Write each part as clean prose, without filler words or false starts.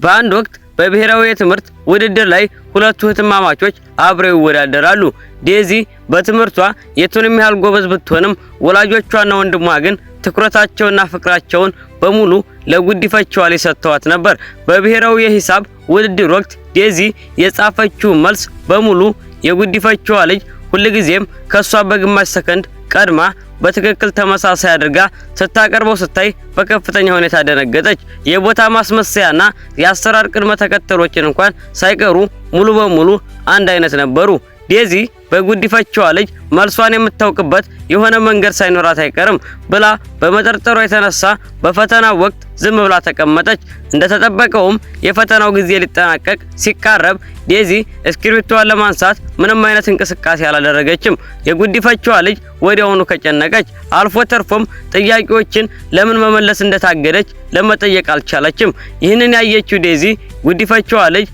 በአንድ ወቅት በብሔራዊ የትምህርት ውድድር ላይ ሁለቱ እህትማማቾች አብረው ይወዳደራሉ። ዴዚ በትምህርቷ የቱንም ያህል ጎበዝ ብትሆንም ወላጆቿና ወንድሟ ግን ትኩረታቸውና ፍቅራቸውን በሙሉ ለጉዲፈቻዋ ላይ ሰጥተዋት ነበር። በብሔራዊ የሂሳብ ውድድር ወቅት ዴዚ የጻፈችው መልስ በሙሉ የጉዲፈቻዋ ልጅ ሁልጊዜም ከሷ በግማሽ ሰከንድ ቀድማ በትክክል ተመሳሳይ አድርጋ ስታቀርበው ስታይ በከፍተኛ ሁኔታ ደነገጠች። የቦታ ማስመሰያና የአሰራር ቅድመ ተከተሎችን እንኳን ሳይቀሩ ሙሉ በሙሉ አንድ አይነት ነበሩ። ዴዚ በጉዲፈቻዋ ልጅ መልሷን የምታውቅበት የሆነ መንገድ ሳይኖራት አይቀርም ብላ በመጠርጠሯ የተነሳ በፈተና ወቅት ዝም ብላ ተቀመጠች። እንደተጠበቀውም የፈተናው ጊዜ ሊጠናቀቅ ሲቃረብ ዴዚ እስክሪብቶዋን ለማንሳት ምንም አይነት እንቅስቃሴ አላደረገችም። የጉዲፈቻዋ ልጅ ወዲያውኑ ከጨነቀች አልፎ ተርፎም ጥያቄዎችን ለምን መመለስ እንደታገደች ለመጠየቅ አልቻለችም። ይህንን ያየችው ዴዚ ጉዲፈቻዋ ልጅ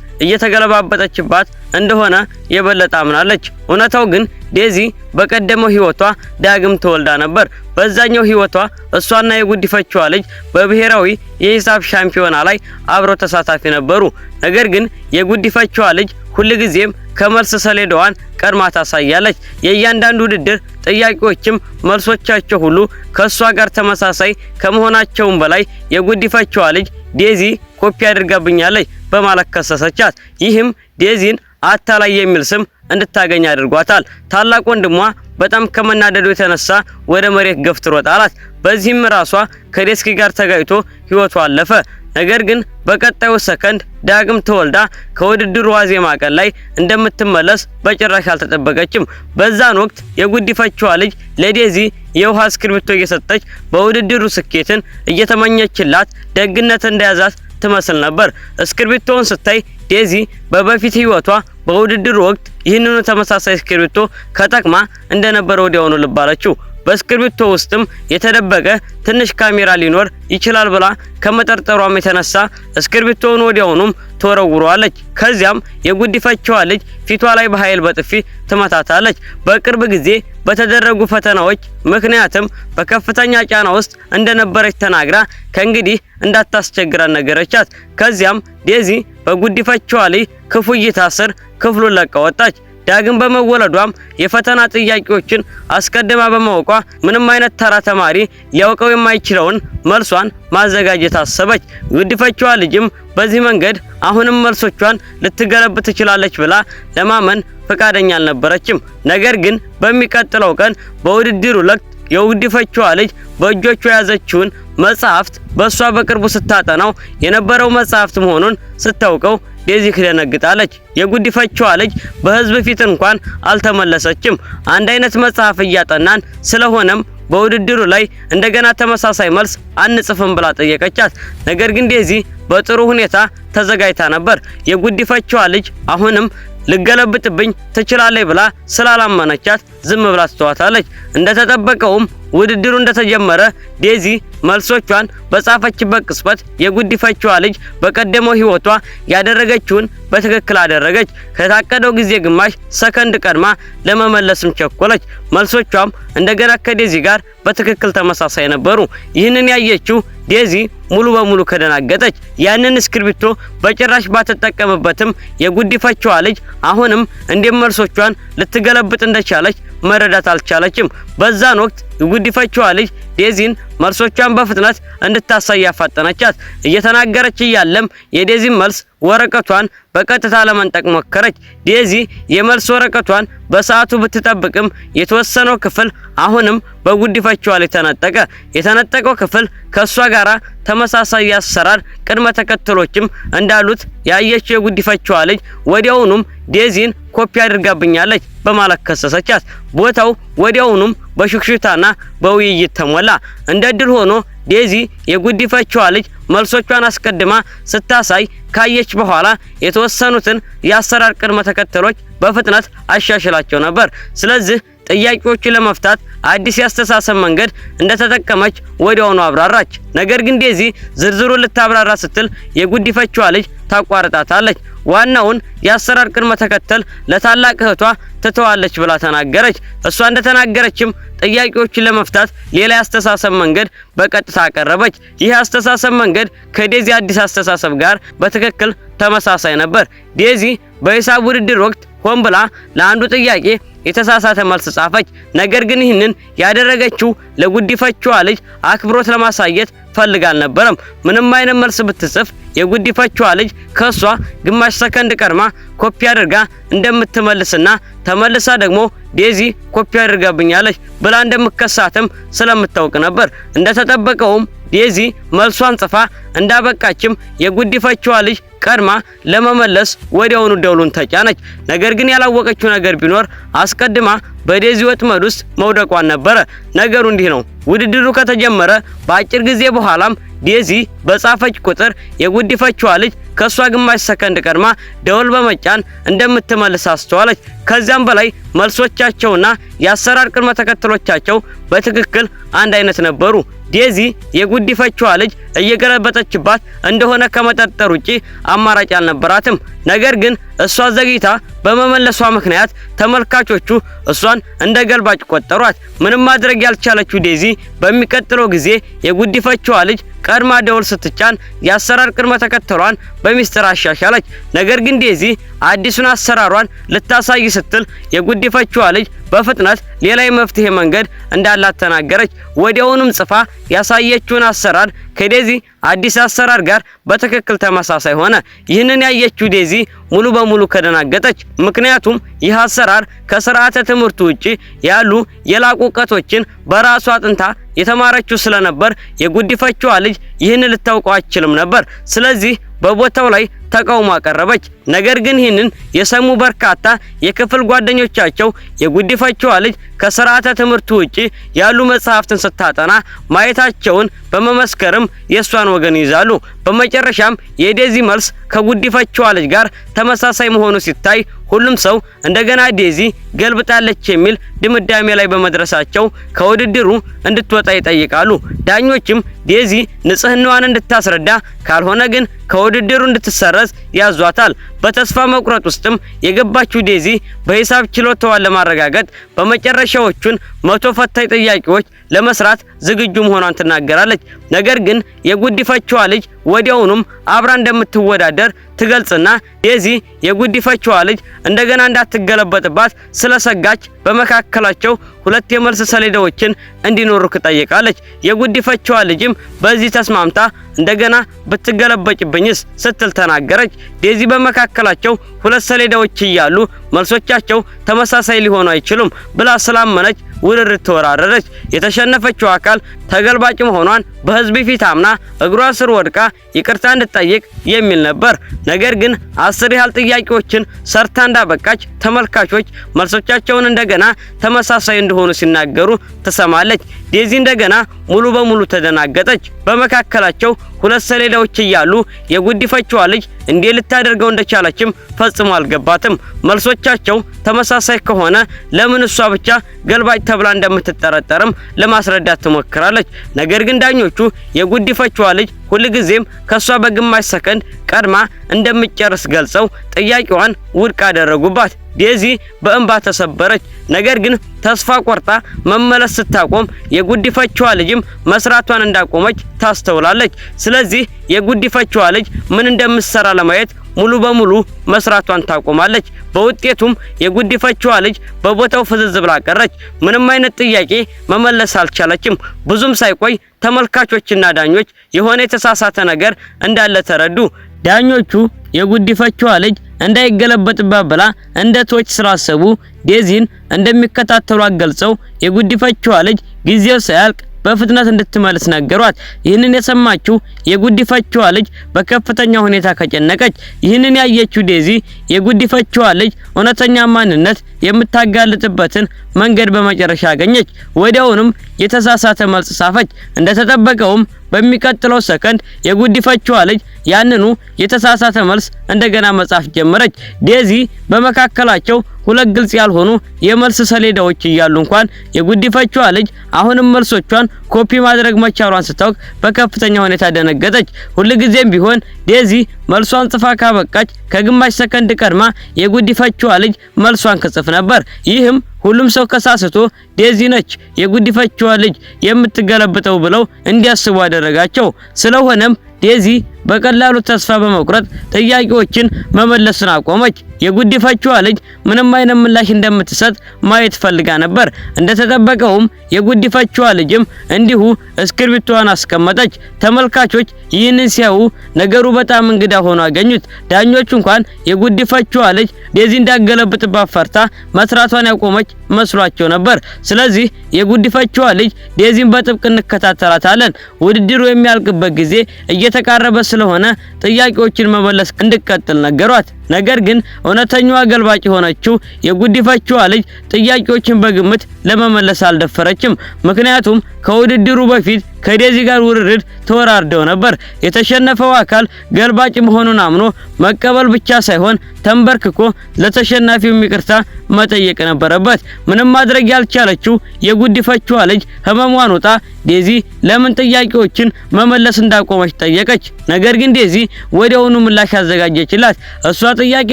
እየተገለባበጠችባት እንደሆነ የበለጠ አምናለች። እውነታው ግን ዴዚ በቀደመው ህይወቷ ዳግም ተወልዳ ነበር። በዛኛው ህይወቷ እሷና የጉዲፈቻዋ ልጅ በብሔራዊ የሂሳብ ሻምፒዮና ላይ አብረው ተሳታፊ ነበሩ። ነገር ግን የጉዲፈቻዋ ልጅ ሁልጊዜም ከመልስ ሰሌዳዋን ቀድማ ታሳያለች። የእያንዳንዱ ውድድር ጥያቄዎችም መልሶቻቸው ሁሉ ከሷ ጋር ተመሳሳይ ከመሆናቸውም በላይ የጉዲፈቻዋ ልጅ ዴዚ ኮፒ አድርጋብኛለች በማለት ከሰሰቻት። ይህም ዴዚን አታላይ የሚል ስም እንድታገኝ አድርጓታል። ታላቅ ወንድሟ በጣም ከመናደዱ የተነሳ ወደ መሬት ገፍትሮ ጣላት። በዚህም ራሷ ከዴስኪ ጋር ተጋጭቶ ህይወቷ አለፈ። ነገር ግን በቀጣዩ ሰከንድ ዳግም ተወልዳ ከውድድሩ ዋዜማ ቀን ላይ እንደምትመለስ በጭራሽ አልተጠበቀችም። በዛን ወቅት የጉዲፈቻዋ ልጅ ለዴዚ የውሃ እስክሪብቶ እየሰጠች በውድድሩ ስኬትን እየተመኘችላት ደግነት እንደያዛት ትመስል ነበር። እስክሪብቶውን ስታይ ዴዚ በበፊት ህይወቷ በውድድሩ ወቅት ይህንኑ ተመሳሳይ እስክሪብቶ ከጠቅማ እንደነበረ ወዲያውኑ ልብ አለችው። በእስክሪብቶ ውስጥም የተደበቀ ትንሽ ካሜራ ሊኖር ይችላል ብላ ከመጠርጠሯም የተነሳ እስክሪብቶውን ወዲያውኑም ተወረውሯለች። ከዚያም የጉዲፈቻዋ ልጅ ፊቷ ላይ በኃይል በጥፊ ትመታታለች። በቅርብ ጊዜ በተደረጉ ፈተናዎች ምክንያትም በከፍተኛ ጫና ውስጥ እንደነበረች ተናግራ ከእንግዲህ እንዳታስቸግራት ነገረቻት። ከዚያም ዴዚ በጉዲፈቻዋ ልጅ ክፉ እይታ ስር ክፍሉን ለቃ ወጣች። ዳግም በመወለዷም የፈተና ጥያቄዎችን አስቀድማ በማወቋ ምንም አይነት ተራ ተማሪ ሊያውቀው የማይችለውን መልሷን ማዘጋጀት አሰበች። ጉዲፈቻዋ ልጅም በዚህ መንገድ አሁንም መልሶቿን ልትገለብጥ ትችላለች ብላ ለማመን ፈቃደኛ አልነበረችም። ነገር ግን በሚቀጥለው ቀን በውድድሩ ወቅት የጉዲፈቻዋ ልጅ በእጆቿ ያዘችውን መጽሐፍት በሷ በቅርቡ ስታጠናው የነበረው መጽሐፍት መሆኑን ስታውቀው ዴዚ ትደነግጣለች። የጉዲፈቻዋ ልጅ በህዝብ ፊት እንኳን አልተመለሰችም። አንድ አይነት መጽሐፍ እያጠናን ስለሆነም በውድድሩ ላይ እንደገና ተመሳሳይ መልስ አንጽፍም ብላ ጠየቀቻት። ነገር ግን ዴዚ በጥሩ ሁኔታ ተዘጋጅታ ነበር። የጉዲፈቻዋ ልጅ አሁንም ልገለብጥብኝ ትችላለች ብላ ስላላመነቻት ዝም ብላ ትተዋታለች። እንደተጠበቀውም ውድድሩ እንደተጀመረ ዴዚ መልሶቿን በጻፈችበት ቅጽበት የጉዲፈቻዋ ልጅ በቀደመው ህይወቷ ያደረገችውን በትክክል አደረገች። ከታቀደው ጊዜ ግማሽ ሰከንድ ቀድማ ለመመለስም ቸኮለች። መልሶቿም እንደገና ከዴዚ ጋር በትክክል ተመሳሳይ ነበሩ። ይህንን ያየችው ዴዚ ሙሉ በሙሉ ከደናገጠች። ያንን እስክሪብቶ በጭራሽ ባትጠቀምበትም የጉዲፈቻዋ ልጅ አሁንም እንዴት መልሶቿን ልትገለብጥ እንደቻለች መረዳት አልቻለችም። በዛን ወቅት የጉዲፈቻዋ ልጅ ዴዚን መልሶቿን በፍጥነት እንድታሳይ ያፋጠነቻት። እየተናገረች እያለም የዴዚን መልስ ወረቀቷን በቀጥታ ለመንጠቅ ሞከረች። ዴዚ የመልስ ወረቀቷን በሰዓቱ ብትጠብቅም የተወሰነው ክፍል አሁንም በጉዲፈቻዋ ላይ ተነጠቀ። የተነጠቀው ክፍል ከሷ ጋራ ተመሳሳይ አሰራር ቅድመ ተከተሎችም እንዳሉት ያየችው የጉዲፈቻዋ ልጅ ወዲያውኑም ዴዚን ኮፒ አድርጋብኛለች በማለት ከሰሰቻት። ቦታው ወዲያውኑም በሽክሽታና በውይይት ተሞላ። እንደ ድል ሆኖ ዴዚ የጉዲፈቻዋ ልጅ መልሶቿን አስቀድማ ስታሳይ ካየች በኋላ የተወሰኑትን የአሰራር ቅድመ ተከተሎች በፍጥነት አሻሽላቸው ነበር። ስለዚህ ጥያቄዎችን ለመፍታት አዲስ ያስተሳሰብ መንገድ እንደተጠቀመች ወዲያውኑ አብራራች። ነገር ግን ዴዚ ዝርዝሩን ልታብራራ ስትል የጉዲፈቻዋ ልጅ ታቋርጣታለች። ዋናውን የአሰራር ቅድመ ተከተል ለታላቅ እህቷ ትተዋለች ብላ ተናገረች። እሷ እንደተናገረችም ጥያቄዎችን ለመፍታት ሌላ ያስተሳሰብ መንገድ በቀጥታ አቀረበች። ይህ አስተሳሰብ መንገድ ከዴዚ አዲስ አስተሳሰብ ጋር በትክክል ተመሳሳይ ነበር። ዴዚ በሂሳብ ውድድር ወቅት ሆን ብላ ለአንዱ ጥያቄ የተሳሳተ መልስ ጻፈች። ነገር ግን ይህንን ያደረገችው ለጉዲፈቻዋ ልጅ አክብሮት ለማሳየት ፈልጋ አልነበረም። ምንም አይነት መልስ ብትጽፍ የጉዲፈቻዋ ልጅ ከሷ ግማሽ ሰከንድ ቀድማ ኮፒ አድርጋ እንደምትመልስና ተመልሳ ደግሞ ዴዚ ኮፒ አድርጋብኛለች ብላ እንደምከሳትም ስለምታውቅ ነበር። እንደተጠበቀውም ዴዚ መልሷን ጽፋ እንዳበቃችም የጉዲፈቻዋ ልጅ ቀድማ ለመመለስ ወዲያውኑ ደውሉን ተጫነች። ነገር ግን ያላወቀችው ነገር ቢኖር አስቀድማ በዴዚ ወጥመድ ውስጥ መውደቋን ነበረ። ነገሩ እንዲህ ነው። ውድድሩ ከተጀመረ በአጭር ጊዜ በኋላም ዴዚ በጻፈች ቁጥር የጉዲፈቻዋ ልጅ ከሷ ግማሽ ሰከንድ ቀድማ ደውል በመጫን እንደምትመልስ አስተዋለች። ከዚያም በላይ መልሶቻቸውና የአሰራር ቅድመ ተከተሎቻቸው በትክክል አንድ አይነት ነበሩ። ዴዚ የጉዲፈቻዋ ልጅ እየገለበጠችባት እንደሆነ ከመጠርጠር ውጪ አማራጭ አልነበራትም። ነገር ግን እሷ ዘግይታ በመመለሷ ምክንያት ተመልካቾቹ እሷን እንደ ገልባጭ ቆጠሯት። ምንም ማድረግ ያልቻለችው ዴዚ በሚቀጥለው ጊዜ የጉዲፈቻዋ ልጅ ቀድማ ደውል ስትጫን የአሰራር ቅድመ ተከተሏን በሚስጥር አሻሻለች። ነገር ግን ዴዚ አዲሱን አሰራሯን ልታሳይ ስትል የጉዲፈቻዋ ልጅ በፍጥነት ሌላ የመፍትሄ መንገድ እንዳላት ተናገረች። ወዲያውኑም ጽፋ ያሳየችውን አሰራር ከዴዚ አዲስ አሰራር ጋር በትክክል ተመሳሳይ ሆነ። ይህንን ያየችው ዴዚ ሙሉ በሙሉ ከደናገጠች። ምክንያቱም ይህ አሰራር ከስርዓተ ትምህርቱ ውጪ ያሉ የላቁ ዕውቀቶችን በራሷ አጥንታ የተማረችው ስለነበር የጉዲፈቻዋ ልጅ ይህን ልታውቀው አትችልም ነበር። ስለዚህ በቦታው ላይ ተቃውሞ አቀረበች። ነገር ግን ይህንን የሰሙ በርካታ የክፍል ጓደኞቻቸው የጉዲፈቻዋ ልጅ ከስርዓተ ትምህርቱ ውጪ ያሉ መጽሐፍትን ስታጠና ማየታቸውን በመመስከርም የሷን ወገን ይዛሉ። በመጨረሻም የዴዚ መልስ ከጉዲፈቻዋ ልጅ ጋር ተመሳሳይ መሆኑ ሲታይ ሁሉም ሰው እንደገና ዴዚ ገልብጣለች የሚል ድምዳሜ ላይ በመድረሳቸው ከውድድሩ እንድትወጣ ይጠይቃሉ። ዳኞችም ዴዚ ንጽህናዋን እንድታስረዳ ካልሆነ ግን ከውድድሩ እንድትሰረዝ ያዟታል። በተስፋ መቁረጥ ውስጥም የገባችው ዴዚ በሂሳብ ችሎታዋን ለማረጋገጥ በመጨረሻዎቹን 100 ፈታኝ ጥያቄዎች ለመስራት ዝግጁ መሆኗን ትናገራለች። ነገር ግን የጉዲፈቻዋ ልጅ ወዲያውኑም አብራ እንደምትወዳደር ትገልጽና ዴዚ የጉዲፈቻዋ ልጅ እንደገና እንዳትገለበጥባት ስለሰጋች በመካከላቸው 2 የመልስ ሰሌዳዎችን እንዲኖሩ ትጠይቃለች። የጉዲፈቻዋ ልጅም በዚህ ተስማምታ እንደገና ብትገለበጭብኝስ ስትል ተናገረች። ዴዚ በመካከላቸው 2 ሰሌዳዎች እያሉ መልሶቻቸው ተመሳሳይ ሊሆኑ አይችሉም ብላ ስላመነች ውርር ተወራረደች። የተሸነፈችው አካል ተገልባጭ መሆኗን በህዝብ ፊት አምና እግሯ ስር ወድቃ ይቅርታ እንድትጠይቅ የሚል ነበር። ነገር ግን 10 ያህል ጥያቄዎችን ሰርታ እንዳበቃች ተመልካቾች መልሶቻቸውን እንደገና ተመሳሳይ እንደሆኑ ሲናገሩ ተሰማለች። ዴዚ እንደገና ሙሉ በሙሉ ተደናገጠች። በመካከላቸው 2 ሰሌዳዎች እያሉ የጉዲፈቻዋ ልጅ እንዴት ልታደርገው እንደቻለችም ፈጽሞ አልገባትም። መልሶቻቸው ተመሳሳይ ከሆነ ለምን እሷ ብቻ ገልባጭ ተብላ እንደምትጠረጠርም ለማስረዳት ትሞክራለች። ነገር ግን ዳኞቹ የጉዲፈቻዋ ልጅ ሁልጊዜም ከሷ በግማሽ ሰከንድ ቀድማ እንደምትጨርስ ገልጸው ጥያቄዋን ውድቅ አደረጉባት። ዴዚ በእንባ ተሰበረች። ነገር ግን ተስፋ ቆርጣ መመለስ ስታቆም የጉዲፈቻዋ ልጅም መስራቷን እንዳቆመች ታስተውላለች። ስለዚህ የጉዲፈቻዋ ልጅ ምን እንደምትሰራ ለማየት ሙሉ በሙሉ መስራቷን ታቆማለች። በውጤቱም የጉዲፈቻዋ ልጅ በቦታው ፍዝዝ ብላ ቀረች። ምንም አይነት ጥያቄ መመለስ አልቻለችም። ብዙም ሳይቆይ ተመልካቾችና ዳኞች የሆነ የተሳሳተ ነገር እንዳለ ተረዱ። ዳኞቹ የጉዲፈቻዋ ልጅ እንዳይገለበጥባት ብላ እንደ ቶች ስላሰቡ ዴዚን እንደሚከታተሏት ገልጸው የጉዲፈቻዋ ልጅ ጊዜው ሳያልቅ በፍጥነት እንድትመልስ ነገሯት። ይህንን የሰማችው የጉዲፈቻዋ ልጅ በከፍተኛ ሁኔታ ከጨነቀች። ይህንን ያየችው ዴዚ የጉዲፈቻዋ ልጅ እውነተኛ ማንነት የምታጋልጥበትን መንገድ በመጨረሻ አገኘች። ወዲያውኑም የተሳሳተ መልስ ጻፈች። እንደተጠበቀውም በሚቀጥለው ሰከንድ የጉዲፈቻዋ ልጅ ያንኑ የተሳሳተ መልስ እንደገና መጻፍ ጀመረች። ዴዚ በመካከላቸው ሁለት ግልጽ ያልሆኑ የመልስ ሰሌዳዎች እያሉ እንኳን የጉዲፈቻዋ ልጅ አሁንም መልሶቿን ኮፒ ማድረግ መቻሏን ስታውቅ በከፍተኛ ሁኔታ ደነገጠች። ሁልጊዜም ቢሆን ዴዚ መልሷን ጽፋ ካበቃች ከግማሽ ሰከንድ ቀድማ የጉዲፈቻዋ ልጅ መልሷን ከጽፍ ነበር። ይህም ሁሉም ሰው ከሳስቶ ዴዚ ነች የጉዲፈቻዋ ልጅ የምትገለብጠው ብለው እንዲያስቡ አደረጋቸው። ስለሆነም ዴዚ በቀላሉ ተስፋ በመቁረጥ ጥያቄዎችን መመለስን አቆመች። የጉዲፈቻዋ ልጅ ምንም አይነት ምላሽ እንደምትሰጥ ማየት ፈልጋ ነበር። እንደተጠበቀውም የጉዲፈቻዋ ልጅም እንዲሁ እስክሪብቶዋን አስቀመጠች። ተመልካቾች ይህንን ሲያዩ ነገሩ በጣም እንግዳ ሆኖ አገኙት። ዳኞቹ እንኳን የጉዲፈቻዋ ልጅ ዴዚ እንዳገለብጥባት ፈርታ መስራቷን ያቆመች መስሏቸው ነበር። ስለዚህ የጉዲፈቻዋ ልጅ ዴዚን በጥብቅ እንከታተላታለን፣ ውድድሩ የሚያልቅበት ጊዜ እየተቃረበ ስለሆነ ጥያቄዎችን መመለስ እንድትቀጥል ነገሯት። ነገር ግን እውነተኛዋ ገልባጭ የሆነችው የጉዲፈቻዋ ልጅ ጥያቄዎችን በግምት ለመመለስ አልደፈረችም። ምክንያቱም ከውድድሩ በፊት ከዴዚ ጋር ውርርድ ተወራርደው ነበር። የተሸነፈው አካል ገልባጭ መሆኑን አምኖ መቀበል ብቻ ሳይሆን ተንበርክኮ ለተሸናፊው ይቅርታ መጠየቅ ነበረበት። ምንም ማድረግ ያልቻለችው የጉዲፈቻዋ ልጅ ህመሟን ወጣ ዴዚ ለምን ጥያቄዎችን መመለስ እንዳቆመች ጠየቀች። ነገር ግን ዴዚ ወዲያውኑ ምላሽ አዘጋጀችላት። እሷ ጥያቄ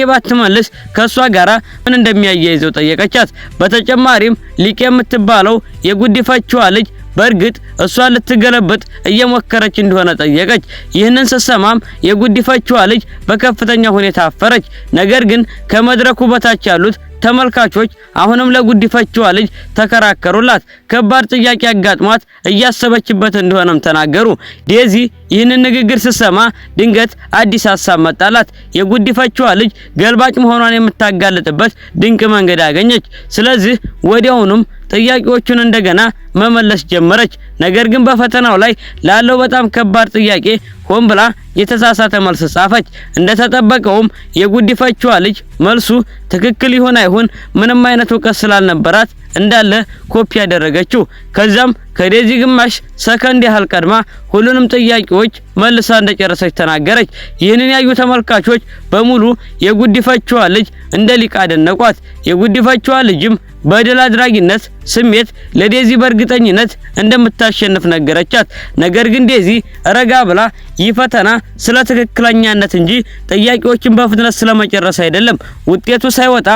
ባትመልስ ከሷ ጋራ ምን እንደሚያያይዘው ጠየቀቻት። በተጨማሪም ሊቅ የምትባለው የጉዲፈቻዋ ልጅ በእርግጥ እሷ ልትገለብጥ እየሞከረች እንደሆነ ጠየቀች። ይህንን ስትሰማም የጉዲፈቻዋ ልጅ በከፍተኛ ሁኔታ አፈረች። ነገር ግን ከመድረኩ በታች ያሉት ተመልካቾች አሁንም ለጉዲፈቻዋ ልጅ ተከራከሩላት። ከባድ ጥያቄ አጋጥሟት እያሰበችበት እንደሆነም ተናገሩ። ዴዚ ይህንን ንግግር ስትሰማ ድንገት አዲስ ሐሳብ መጣላት። የጉዲፈቻዋ ልጅ ገልባጭ መሆኗን የምታጋልጥበት ድንቅ መንገድ አገኘች። ስለዚህ ወዲያውኑም ጥያቄዎቹን እንደገና መመለስ ጀመረች። ነገር ግን በፈተናው ላይ ላለው በጣም ከባድ ጥያቄ ሆን ብላ የተሳሳተ መልስ ጻፈች። እንደተጠበቀውም የጉዲፈቻዋ ልጅ መልሱ ትክክል ይሁን አይሁን ምንም አይነት እውቀት ስላልነበራት እንዳለ ኮፒ ያደረገችው። ከዛም ከዴዚ ግማሽ ሰከንድ ያህል ቀድማ ሁሉንም ጥያቄዎች መልሳ እንደጨረሰች ተናገረች። ይህንን ያዩ ተመልካቾች በሙሉ የጉዲፈቻዋ ልጅ እንደ ሊቅ አደነቋት። የጉዲፈቻዋ ልጅም በድል አድራጊነት ስሜት ለዴዚ በእርግጠኝነት እንደምታሸንፍ ነገረቻት። ነገር ግን ዴዚ ረጋ ብላ ይህ ፈተና ስለ ትክክለኛነት እንጂ ጥያቄዎችን በፍጥነት ስለመጨረስ አይደለም፣ ውጤቱ ሳይወጣ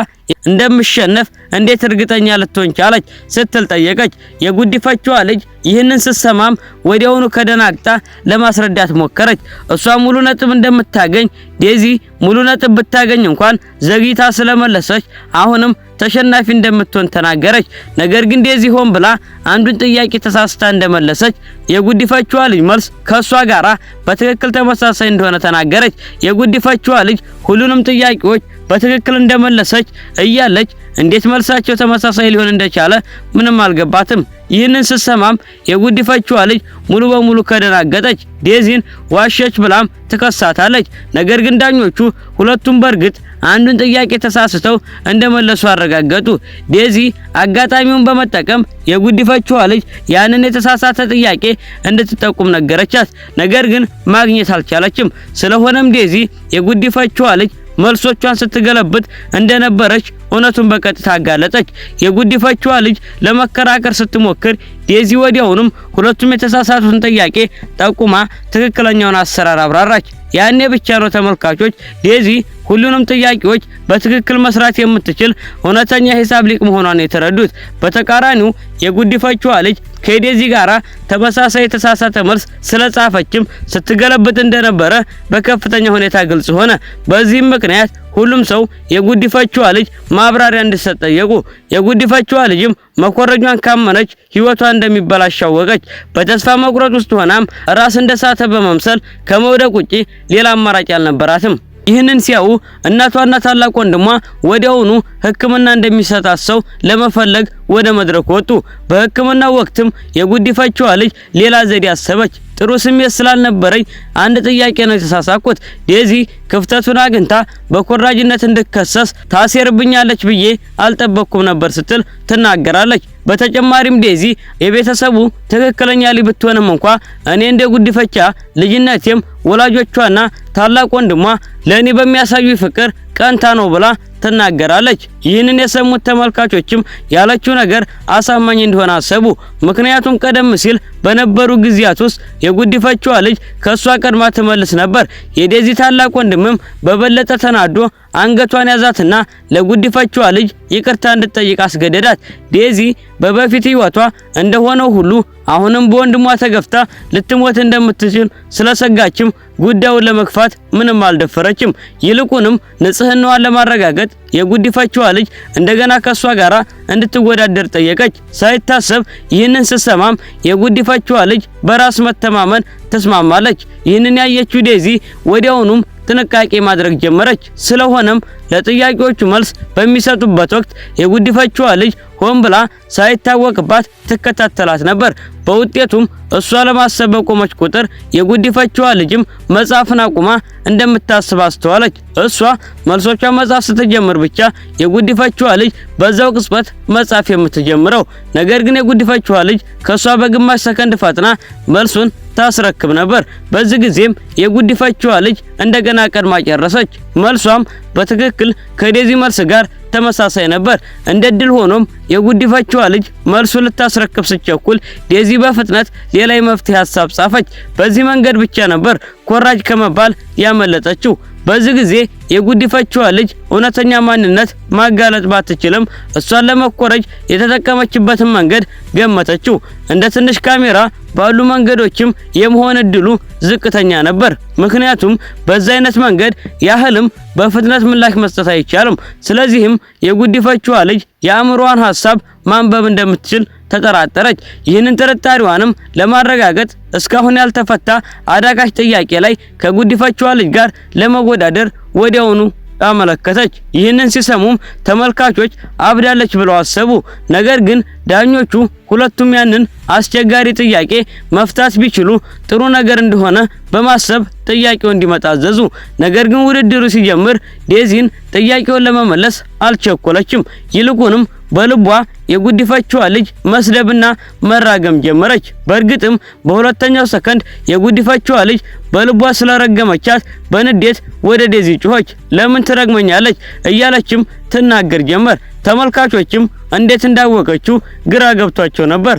እንደምሸነፍ እንዴት እርግጠኛ ልትሆን ቻለች ስትል ጠየቀች። የጉዲፈቻዋ ልጅ ይህንን ስትሰማም ወዲያውኑ ከደናግጣ ለማስረዳት ሞከረች። እሷ ሙሉ ነጥብ እንደምታገኝ ዴዚ ሙሉ ነጥብ ብታገኝ እንኳን ዘግይታ ስለመለሰች አሁንም ተሸናፊ እንደምትሆን ተናገረች። ነገር ግን ዴዚ ሆን ብላ አንዱን ጥያቄ ተሳስታ እንደመለሰች የጉዲፈቻዋ ልጅ መልስ ከሷ ጋራ በትክክል ተመሳሳይ እንደሆነ ተናገረች። የጉዲፈቻዋ ልጅ ሁሉንም ጥያቄዎች በትክክል እንደመለሰች እያለች እንዴት መልሳቸው ተመሳሳይ ሊሆን እንደቻለ ምንም አልገባትም። ይህንን ስትሰማም የጉዲፈቻዋ ልጅ ሙሉ በሙሉ ከደናገጠች። ዴዚን ዋሸች ብላም ትከሳታለች። ነገር ግን ዳኞቹ ሁለቱም በእርግጥ አንዱን ጥያቄ ተሳስተው እንደመለሱ አረጋገጡ። ዴዚ አጋጣሚውን በመጠቀም የጉዲፈቻዋ ልጅ ያንን የተሳሳተ ጥያቄ እንድትጠቁም ነገረቻት። ነገር ግን ማግኘት አልቻለችም። ስለሆነም ዴዚ የጉዲፈቻዋ ልጅ መልሶቿን ስትገለብጥ እንደነበረች እውነቱን በቀጥታ አጋለጠች። የጉዲፈቻዋ ልጅ ለመከራከር ስትሞክር ዴዚ ወዲያውኑም ሁለቱም የተሳሳቱትን ጥያቄ ጠቁማ ትክክለኛውን አሰራር አብራራች። ያኔ ብቻ ነው ተመልካቾች ዴዚ ሁሉንም ጥያቄዎች በትክክል መስራት የምትችል እውነተኛ ሂሳብ ሊቅ መሆኗን የተረዱት። በተቃራኒው የጉዲፈቻዋ ልጅ ከዴዚ ጋራ ተመሳሳይ የተሳሳተ መልስ ስለጻፈችም ስትገለብጥ እንደነበረ በከፍተኛ ሁኔታ ግልጽ ሆነ። በዚህም ምክንያት ሁሉም ሰው የጉዲፈቻዋ ልጅ ማብራሪያ እንድትሰጥ ጠየቁ። የጉዲፈቻዋ ልጅም መኮረጇን ካመነች ህይወቷ እንደሚበላሽ አወቀች። በተስፋ መቁረጥ ውስጥ ሆናም ራስ እንደሳተ በመምሰል ከመውደቅ ውጪ ሌላ አማራጭ አልነበራትም። ይህንን ሲያዩ እናቷና ታላቅ ወንድሟ ወዲያውኑ ሕክምና እንደሚሰጣት ሰው ለመፈለግ ወደ መድረክ ወጡ። በሕክምናው ወቅትም የጉዲፈቻዋ ልጅ ሌላ ዘዴ አሰበች። ጥሩ ስሜት ስላልነበረኝ አንድ ጥያቄ ነው የተሳሳኩት። ዴዚ ክፍተቱን አግኝታ በኮራጅነት እንድከሰስ ታሴርብኛለች ብዬ አልጠበቅኩም ነበር ስትል ትናገራለች። በተጨማሪም ዴዚ የቤተሰቡ ትክክለኛ ልጅ ብትሆንም እንኳን እኔ እንደ ጉዲፈቻ ልጅነቴም ወላጆቿና ታላቅ ወንድሟ ለኔ በሚያሳዩ ፍቅር ቀንታ ነው ብላ ትናገራለች። ይህንን የሰሙት ተመልካቾችም ያለችው ነገር አሳማኝ እንደሆነ አሰቡ። ምክንያቱም ቀደም ሲል በነበሩ ጊዜያት ውስጥ የጉዲፈቻዋ ልጅ ከሷ ቀድማ ትመልስ ነበር። የዴዚ ታላቅ ወንድምም በበለጠ ተናዶ አንገቷን ያዛትና ለጉዲፈቻዋ ልጅ ይቅርታ እንድትጠይቅ አስገደዳት። ዴዚ በበፊት ህይወቷ እንደሆነው ሁሉ አሁንም በወንድሟ ተገፍታ ልትሞት እንደምትችል ስለሰጋችም ጉዳዩን ለመግፋት ምንም አልደፈረችም። ይልቁንም ንጽህናዋን ለማረጋገጥ የጉዲፈቻዋ ልጅ እንደገና ከሷ ጋራ እንድትወዳደር ጠየቀች። ሳይታሰብ ይህንን ስትሰማም የጉዲፈቻዋ ልጅ በራስ መተማመን ተስማማለች። ይህንን ያየችው ዴዚ ወዲያውኑም ጥንቃቄ ማድረግ ጀመረች። ስለሆነም ለጥያቄዎቹ መልስ በሚሰጡበት ወቅት የጉዲፈቻዋ ልጅ ሆን ብላ ሳይታወቅባት ትከታተላት ነበር። በውጤቱም እሷ ለማሰብ በቆመች ቁጥር የጉዲፈቻዋ ልጅም መጻፍን አቁማ እንደምታስብ አስተዋለች። እሷ መልሶቿን መጻፍ ስትጀምር ብቻ የጉዲፈቻዋ ልጅ በዛው ቅጽበት መጻፍ የምትጀምረው። ነገር ግን የጉዲፈቻዋ ልጅ ከሷ በግማሽ ሰከንድ ፈጥና መልሱን ታስረክብ ነበር። በዚህ ጊዜም የጉዲፈቻዋ ልጅ እንደገና ቀድማ ጨረሰች። መልሷም በትክክል ከዴዚ መልስ ጋር ተመሳሳይ ነበር። እንደ ድል ሆኖም የጉዲፈቻዋ ልጅ መልሱን ልታስረክብ ስትቸኩል ዴዚ በፍጥነት ሌላ የመፍትሄ ሐሳብ ጻፈች። በዚህ መንገድ ብቻ ነበር ኮራጅ ከመባል ያመለጠችው። በዚህ ጊዜ የጉዲፈቻዋ ልጅ እውነተኛ ማንነት ማጋለጥ ባትችልም እሷን ለመኮረጅ የተጠቀመችበትን መንገድ ገመተችው። እንደ ትንሽ ካሜራ ባሉ መንገዶችም የመሆን እድሉ ዝቅተኛ ነበር። ምክንያቱም በዛ አይነት መንገድ ያህልም በፍጥነት ምላሽ መስጠት አይቻልም። ስለዚህም የጉዲፈቻዋ ልጅ የአእምሮዋን ሐሳብ ማንበብ እንደምትችል ተጠራጠረች። ይህንን ጥርጣሬዋንም ለማረጋገጥ እስካሁን ያልተፈታ አዳጋች ጥያቄ ላይ ከጉዲፈቻዋ ልጅ ጋር ለመወዳደር ወዲያውኑ አመለከተች። ይህንን ሲሰሙም ተመልካቾች አብዳለች ብለው አሰቡ። ነገር ግን ዳኞቹ ሁለቱም ያንን አስቸጋሪ ጥያቄ መፍታት ቢችሉ ጥሩ ነገር እንደሆነ በማሰብ ጥያቄው እንዲመጣ አዘዙ። ነገር ግን ውድድሩ ሲጀምር ዴዚን ጥያቄውን ለመመለስ አልቸኮለችም። ይልቁንም በልቧ የጉዲፈቻዋ ልጅ መስደብና መራገም ጀመረች። በእርግጥም በሁለተኛው ሰከንድ የጉዲፈቻዋ ልጅ በልቧ ስለረገመቻት በንዴት ወደ ዴዚ ጮኸች። ለምን ትረግመኛለች እያለችም ትናገር ጀመር። ተመልካቾችም እንዴት እንዳወቀችው ግራ ገብቷቸው ነበር።